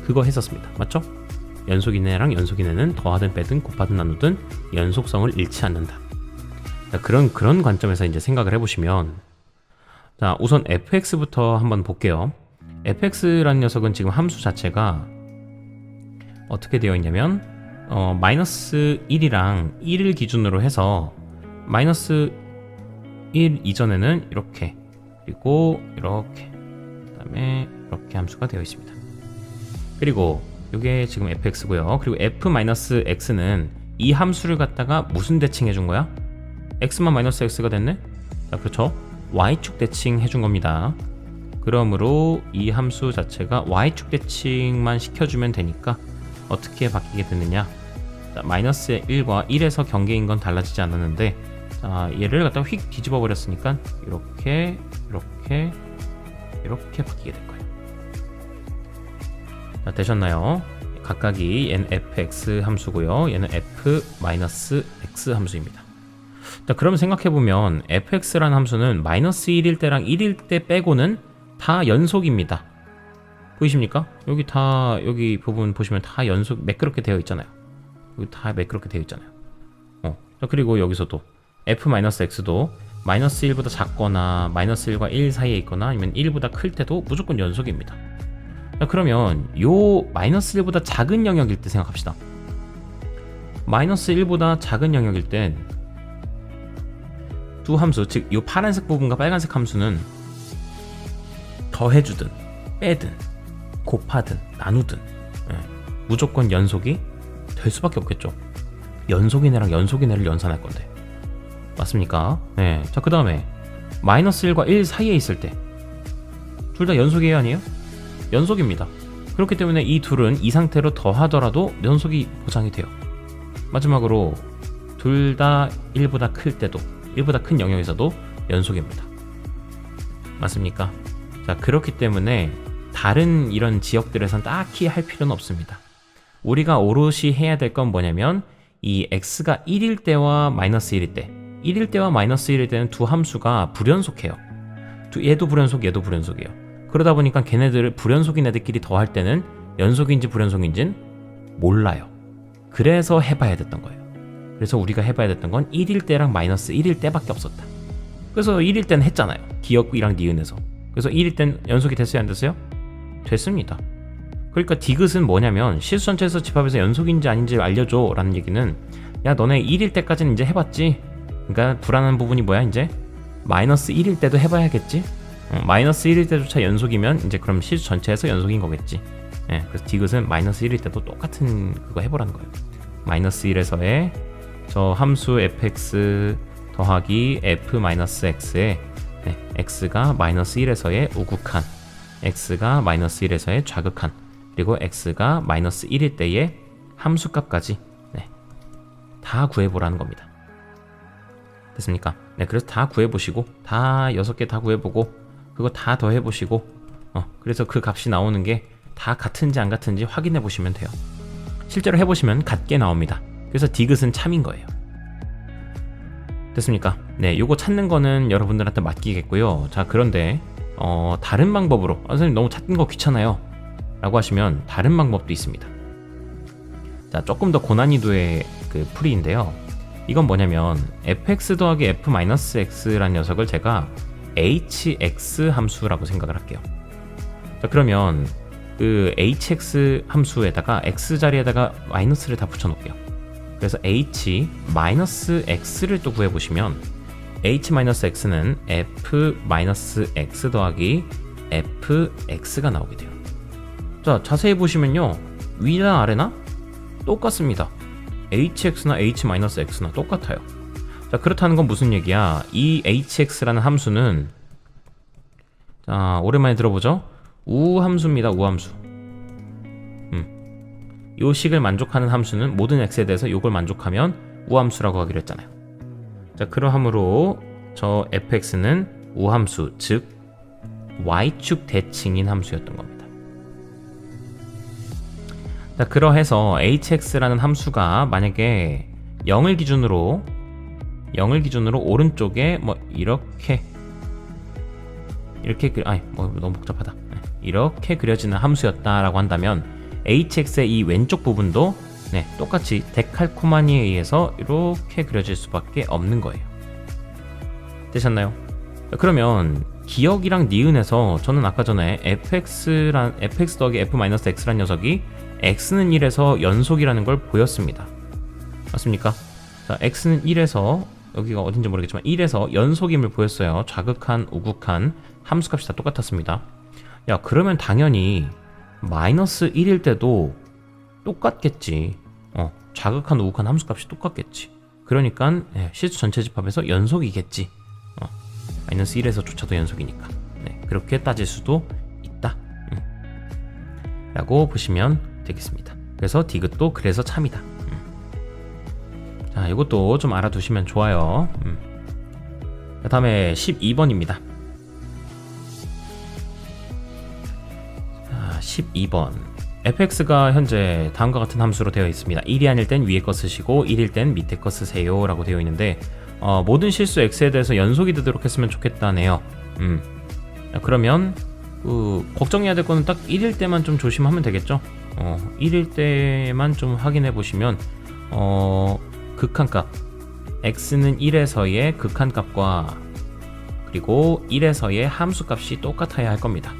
Speaker 1: 그거 했었습니다. 맞죠? 연속이네랑 연속이네는 더하든 빼든 곱하든 나누든 연속성을 잃지 않는다. 자, 그런 관점에서 이제 생각을 해보시면, 자, 우선 fx부터 한번 볼게요. fx라는 녀석은 지금 함수 자체가 어떻게 되어 있냐면 마이너스 1이랑 1을 기준으로 해서 마이너스 1 이전에는 이렇게, 그리고 이렇게, 그 다음에 이렇게 함수가 되어 있습니다. 그리고 이게 지금 fx고요. 그리고 f-x는 이 함수를 갖다가 무슨 대칭해 준 거야? x만 마이너스 x가 됐네? 자, 그렇죠. y축 대칭 해준 겁니다. 그러므로 이 함수 자체가 y축 대칭만 시켜주면 되니까 어떻게 바뀌게 되느냐? 자, 마이너스 1과 1에서 경계인 건 달라지지 않았는데, 자, 얘를 갖다가 휙 뒤집어 버렸으니까 이렇게 바뀌게 될 거예요. 자, 되셨나요? 각각이 얘는 fx 함수고요. 얘는 f-x 함수입니다. 자, 그러면 생각해보면 fx라는 함수는 마이너스 1일 때랑 1일 때 빼고는 다 연속입니다. 보이십니까? 여기 부분 보시면 다 연속 매끄럽게 되어 있잖아요. 여기 다 매끄럽게 되어 있잖아요. 자, 그리고 여기서도 f-x도 마이너스 1보다 작거나 마이너스 1과 1 사이에 있거나 아니면 1보다 클 때도 무조건 연속입니다. 자, 그러면 요 마이너스 1보다 작은 영역일 때 생각합시다. 마이너스 1보다 작은 영역일 땐 두 함수, 즉 요 파란색 부분과 빨간색 함수는 더해주든 빼든 곱하든 나누든 무조건 연속이 될 수밖에 없겠죠. 연속이네랑 연속이네를 연산할 건데 맞습니까? 네. 자, 그 다음에 마이너스 1과 1 사이에 있을 때 둘 다 연속이에요, 아니에요? 연속입니다. 그렇기 때문에 이 둘은 이 상태로 더하더라도 연속이 보장이 돼요. 마지막으로 둘 다 1보다 클 때도 1보다 큰 영역에서도 연속입니다. 맞습니까? 자, 그렇기 때문에 다른 이런 지역들에선 딱히 할 필요는 없습니다. 우리가 오롯이 해야 될 건 뭐냐면 이 x가 1일 때와 마이너스 1일 때 1일 때와 마이너스 1일 때는 두 함수가 불연속해요. 얘도 불연속 얘도 불연속이에요. 그러다 보니까 걔네들을 불연속인 애들끼리 더할 때는 연속인지 불연속인지는 몰라요. 그래서 해봐야 됐던 거예요. 그래서 우리가 해봐야 됐던 건 1일 때랑 마이너스 1일 때밖에 없었다. 그래서 1일 때는 했잖아요. 기억이랑 니은에서. 그래서 1일 때는 연속이 됐어요, 안 됐어요? 됐습니다. 그러니까 디귿은 뭐냐면 실수 전체에서 집합해서 연속인지 아닌지 알려줘 라는 얘기는 야, 너네 1일 때까지는 이제 해봤지? 그러니까 불안한 부분이 뭐야 이제? 마이너스 1일 때도 해봐야겠지? 마이너스 1일 때조차 연속이면 이제 그럼 실수 전체에서 연속인 거겠지. 그래서 디귿은 마이너스 1일 때도 똑같은 그거 해보라는 거예요. 마이너스 1에서의 저 함수 fx 더하기 f-x에 x가 마이너스 1에서의 우극한, x가 마이너스 1에서의 좌극한, 그리고 x가 마이너스 1일 때의 함수값까지 다 구해보라는 겁니다. 됐습니까? 그래서 다 구해보시고 다 6개 다 구해보고 그거 다 더해보시고 그래서 그 값이 나오는 게 다 같은지 안 같은지 확인해 보시면 돼요. 실제로 해보시면 같게 나옵니다. 그래서 디귿은 참인 거예요. 됐습니까? 요거 찾는 거는 여러분들한테 맡기겠고요. 자, 그런데 다른 방법으로 선생님 너무 찾는 거 귀찮아요 라고 하시면 다른 방법도 있습니다. 자, 조금 더 고난이도의 그 풀이인데요. 이건 뭐냐면 fx 더하기 f-x라는 녀석을 제가 hx 함수라고 생각을 할게요. 자, 그러면 그 hx 함수에다가 x 자리에다가 마이너스를 다 붙여놓을게요. 그래서 h-x를 또 구해보시면 h-x는 f-x 더하기 fx가 나오게 돼요. 자, 자세히 보시면요, 위나 아래나 똑같습니다. hx나 h-x나 똑같아요. 자, 그렇다는 건 무슨 얘기야? 이 hx라는 함수는, 자, 오랜만에 들어보죠? 우함수입니다. 우함수. 요 식을 만족하는 함수는 모든 x에 대해서 요걸 만족하면 우함수라고 하기로 했잖아요. 자, 그러함으로 저 fx는 우함수, 즉 y축 대칭인 함수였던 겁니다. 자, 그러해서 hx라는 함수가 만약에 0을 기준으로 오른쪽에 뭐 이렇게 너무 복잡하다. 이렇게 그려지는 함수였다라고 한다면 hx의 이 왼쪽 부분도 똑같이 데칼코마니에 의해서 이렇게 그려질 수밖에 없는 거예요. 되셨나요? 그러면 기억이랑 니은에서 저는 아까 전에 fx 더하기 f-x란 녀석이 x는 1에서 연속이라는 걸 보였습니다. 맞습니까? 자, x는 1에서 여기가 어딘지 모르겠지만 1에서 연속임을 보였어요. 좌극한, 우극한 함수값이 다 똑같았습니다. 야, 그러면 당연히 마이너스 1일 때도 똑같겠지. 좌극한, 우극한 함수값이 똑같겠지. 그러니까 실수 전체 집합에서 연속이겠지. 마이너스 1에서조차도 연속이니까. 그렇게 따질 수도 있다. 라고 보시면 되겠습니다. 그래서 디귿도 그래서 참이다. 자, 이것도 좀 알아두시면 좋아요. 그 다음에 12번입니다. 자, 12번. fx가 현재 다음과 같은 함수로 되어 있습니다. 1이 아닐 땐 위에 거 쓰시고 1일 땐 밑에 거 쓰세요 라고 되어 있는데 모든 실수 x에 대해서 연속이 되도록 했으면 좋겠다네요. 그러면 걱정해야 될 거는 딱 1일 때만 좀 조심하면 되겠죠. 1일 때만 좀 확인해 보시면 극한값 x는 1에서의 극한값과 그리고 1에서의 함수값이 똑같아야 할 겁니다.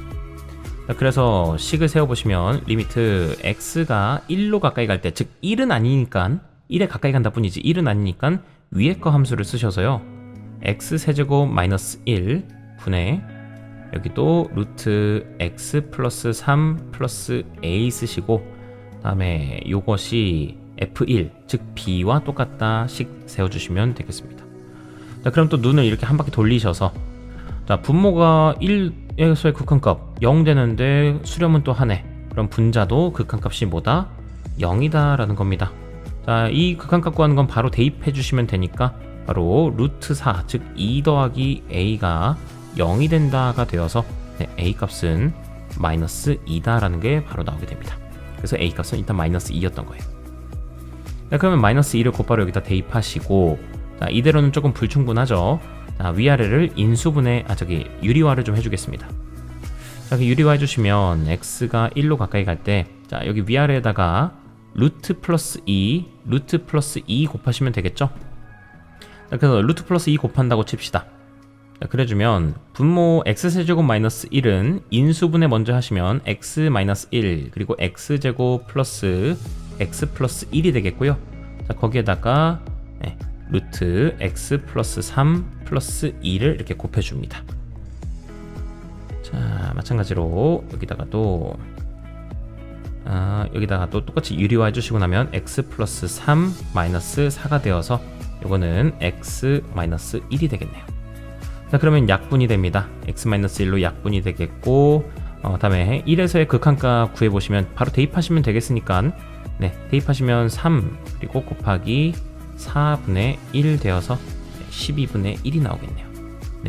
Speaker 1: 자, 그래서 식을 세워보시면 리미트 x가 1로 가까이 갈 때, 즉 1은 아니니까 1에 가까이 간다 뿐이지 1은 아니니까 위에 거 함수를 쓰셔서요, x세제곱 마이너스 1 분의 여기 또 루트 x 플러스 3 플러스 a 쓰시고, 다음에 요것이 f1 즉 b와 똑같다 식 세워주시면 되겠습니다. 자, 그럼 또 눈을 이렇게 한 바퀴 돌리셔서, 자, 분모가 1에서의 극한값 0 되는데 수렴은 또 하네. 그럼 분자도 극한값이 뭐다? 0이다 라는 겁니다. 자, 이 극한값 구하는 건 바로 대입해 주시면 되니까 바로 루트 4 즉 2 더하기 a가 0이 된다가 되어서 a 값은 마이너스 2다 라는 게 바로 나오게 됩니다. 그래서 a 값은 일단 마이너스 2였던 거예요. 자, 그러면 마이너스 2를 곧바로 여기다 대입하시고, 자, 이대로는 조금 불충분하죠. 자, 위아래를 인수분해, 유리화를 좀 해주겠습니다. 자, 그 유리화 해주시면 x가 1로 가까이 갈 때, 자, 여기 위아래에다가 루트 플러스 2 곱하시면 되겠죠. 자, 그래서 루트 플러스 2 곱한다고 칩시다. 자, 그래주면 분모 x세제곱 마이너스 1은 인수분해 먼저 하시면 x 마이너스 1 그리고 x제곱 플러스 x 플러스 1이 되겠고요. 자, 거기에다가 루트 x 플러스 3 플러스 2를 이렇게 곱해줍니다. 자, 마찬가지로 여기다가 또 똑같이 유리화 해주시고 나면 x 플러스 3 마이너스 4가 되어서 이거는 x 마이너스 1이 되겠네요. 자, 그러면 약분이 됩니다. x 마이너스 1로 약분이 되겠고, 다음에 1에서의 극한값 구해보시면 바로 대입하시면 되겠으니까, 대입하시면 3 그리고 곱하기 4분의 1 되어서 12분의 1이 나오겠네요.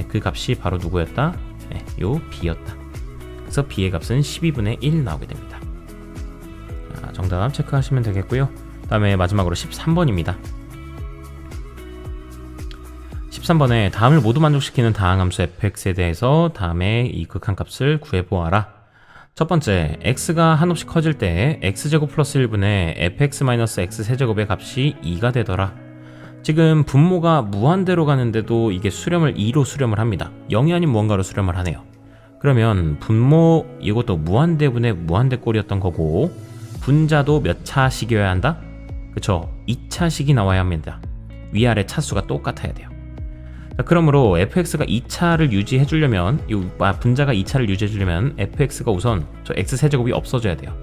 Speaker 1: 그 값이 바로 누구였다? 요 b였다. 그래서 b의 값은 12분의 1 나오게 됩니다. 자, 정답 체크하시면 되겠고요. 다음에 마지막으로 13번입니다. 13번에 다음을 모두 만족시키는 다항함수 fx에 대해서 다음에 이 극한값을 구해보아라. 첫 번째, x가 한없이 커질 때 x제곱 플러스 1분의 fx 마이너스 x 세제곱의 값이 2가 되더라. 지금 분모가 무한대로 가는데도 이게 수렴을 2로 수렴을 합니다. 0이 아닌 무언가로 수렴을 하네요. 그러면 분모 이것도 무한대분의 무한대꼴이었던 거고, 분자도 몇 차식이어야 한다? 그쵸, 2차식이 나와야 합니다. 위아래 차수가 똑같아야 돼요. 자, 그러므로 fx가 2차를 유지해 주려면, 분자가 2차를 유지해 주려면 fx가 우선 저 x세제곱이 없어져야 돼요.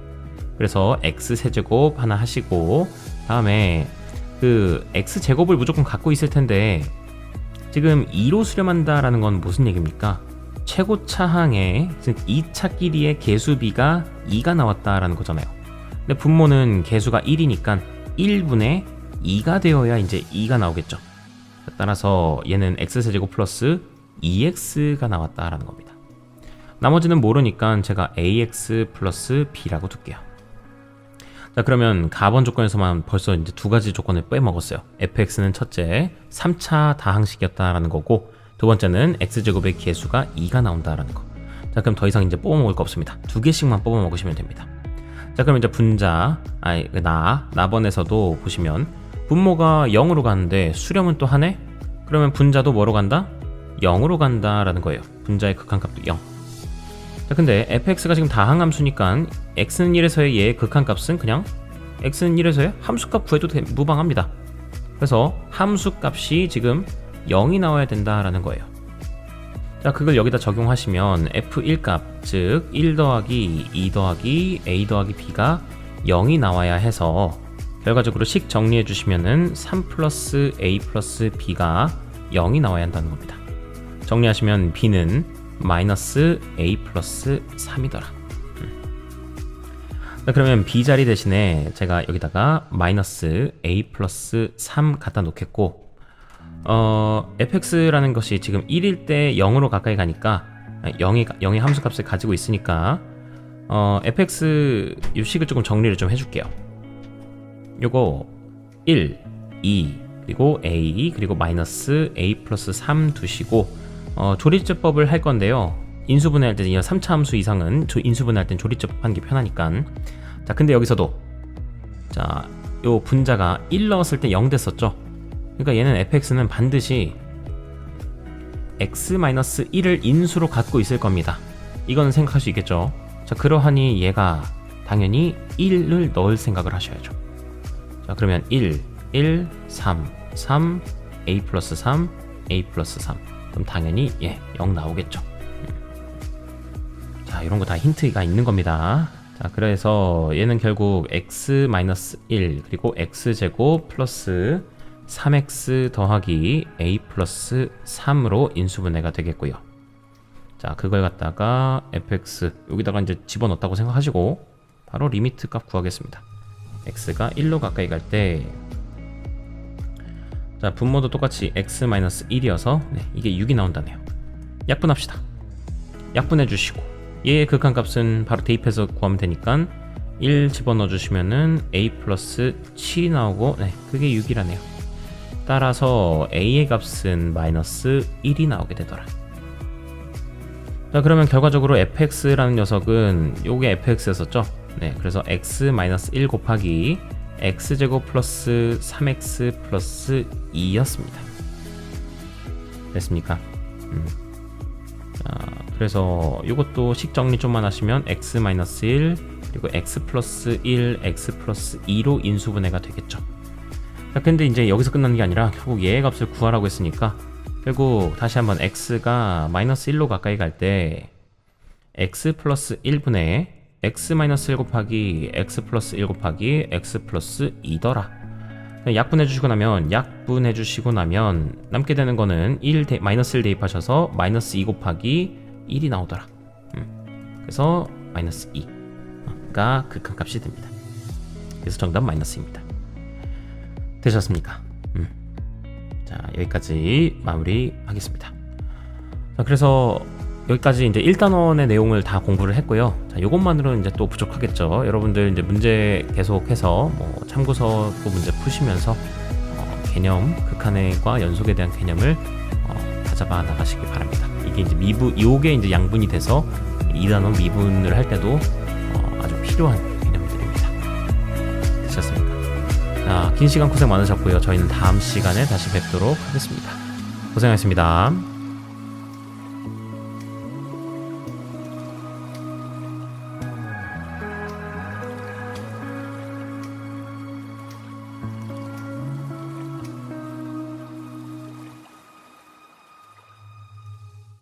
Speaker 1: 그래서 x세제곱 하나 하시고, 다음에 그 x제곱을 무조건 갖고 있을 텐데 지금 2로 수렴한다라는 건 무슨 얘기입니까? 최고차항의, 즉 2차끼리의 개수비가 2가 나왔다라는 거잖아요. 근데 분모는 개수가 1이니까 1분의 2가 되어야 이제 2가 나오겠죠. 따라서 얘는 x세제곱 플러스 2x가 나왔다라는 겁니다. 나머지는 모르니까 제가 ax 플러스 b라고 둘게요. 자, 그러면 가번 조건에서만 벌써 이제 두 가지 조건을 빼먹었어요. fx는 첫째 3차 다항식이었다라는 거고, 두 번째는 x제곱의 개수가 2가 나온다라는 거. 자, 그럼 더 이상 이제 뽑아먹을 거 없습니다. 두 개씩만 뽑아먹으시면 됩니다. 자, 그럼 이제 분자, 나번에서도 보시면 분모가 0으로 가는데 수렴은 또 하네? 그러면 분자도 뭐로 간다? 0으로 간다라는 거예요. 분자의 극한값도 0. 자, 근데 fx가 지금 다항함수니까 x는 1에서의 얘의 극한값은 그냥 x는 1에서의 함수값 구해도 무방합니다. 그래서 함수값이 지금 0이 나와야 된다라는 거예요. 자, 그걸 여기다 적용하시면 f1값, 즉 1 더하기 2 더하기 a 더하기 b가 0이 나와야 해서, 결과적으로 식 정리해 주시면은 3 플러스 a 플러스 b가 0이 나와야 한다는 겁니다. 정리하시면 b는 마이너스 a 플러스 3이더라. 그러면 b 자리 대신에 제가 여기다가 마이너스 a 플러스 3 갖다 놓겠고, fx라는 것이 지금 1일 때 0으로 가까이 가니까 0의 함수값을 가지고 있으니까 fx 이 식을 조금 정리를 좀 해줄게요. 요거 1, 2, 그리고 a, 그리고 마이너스 a 플러스 3 두시고, 조리제법을 할 건데요. 인수분해할 때 3차 함수 이상은 인수분해할 땐 조리제법 하는 게 편하니까. 자, 근데 여기서도 자, 요 분자가 1 넣었을 때 0 됐었죠. 그러니까 얘는 fx는 반드시 x-1을 인수로 갖고 있을 겁니다. 이건 생각할 수 있겠죠. 자, 그러하니 얘가 당연히 1을 넣을 생각을 하셔야죠. 자, 그러면 1, 3, 3, a 플러스 3, a 플러스 3. 그럼 당연히 0 나오겠죠. 자, 이런 거 다 힌트가 있는 겁니다. 자, 그래서 얘는 결국 x-1 그리고 x제곱 플러스 3x 더하기 a 플러스 3으로 인수분해가 되겠고요. 자, 그걸 갖다가 fx 여기다가 이제 집어넣었다고 생각하시고 바로 리미트 값 구하겠습니다. x가 1로 가까이 갈 때, 자, 분모도 똑같이 x-1이어서 이게 6이 나온다네요. 약분합시다. 약분해 주시고 얘의 극한값은 바로 대입해서 구하면 되니까 1 집어넣어 주시면은 a 플러스 7이 나오고 그게 6이라네요. 따라서 a의 값은 마이너스 1이 나오게 되더라. 자, 그러면 결과적으로 fx라는 녀석은 요게 fx였었죠. 그래서 x-1 곱하기 x제곱 플러스 3x 플러스 2였습니다. 됐습니까? 자, 그래서 이것도 식 정리 좀만 하시면 x-1 그리고 x 플러스 1, x 플러스 2로 인수분해가 되겠죠. 자, 근데 이제 여기서 끝나는 게 아니라 결국 얘의 값을 구하라고 했으니까 결국 다시 한번 x가 마이너스 1로 가까이 갈 때 x 플러스 1분의 x-1 곱하기 x 플러스 1 곱하기 x 플러스 2더라. 약분해 주시고 나면 남게 되는 거는 마이너스 1 대입하셔서 마이너스 2 곱하기 1이 나오더라. 그래서 마이너스 2가 극한값이 됩니다. 그래서 정답 마이너스입니다. 되셨습니까? 자, 여기까지 마무리하겠습니다. 자, 그래서 여기까지 이제 1단원의 내용을 다 공부를 했고요. 자, 요것만으로는 이제 또 부족하겠죠. 여러분들 이제 문제 계속해서 참고서도 문제 푸시면서 개념, 극한의과 연속에 대한 개념을 다잡아 나가시기 바랍니다. 이게 이제 요게 이제 양분이 돼서 2단원 미분을 할 때도 아주 필요한 개념들입니다. 되셨습니까? 자, 긴 시간 고생 많으셨고요. 저희는 다음 시간에 다시 뵙도록 하겠습니다. 고생하셨습니다.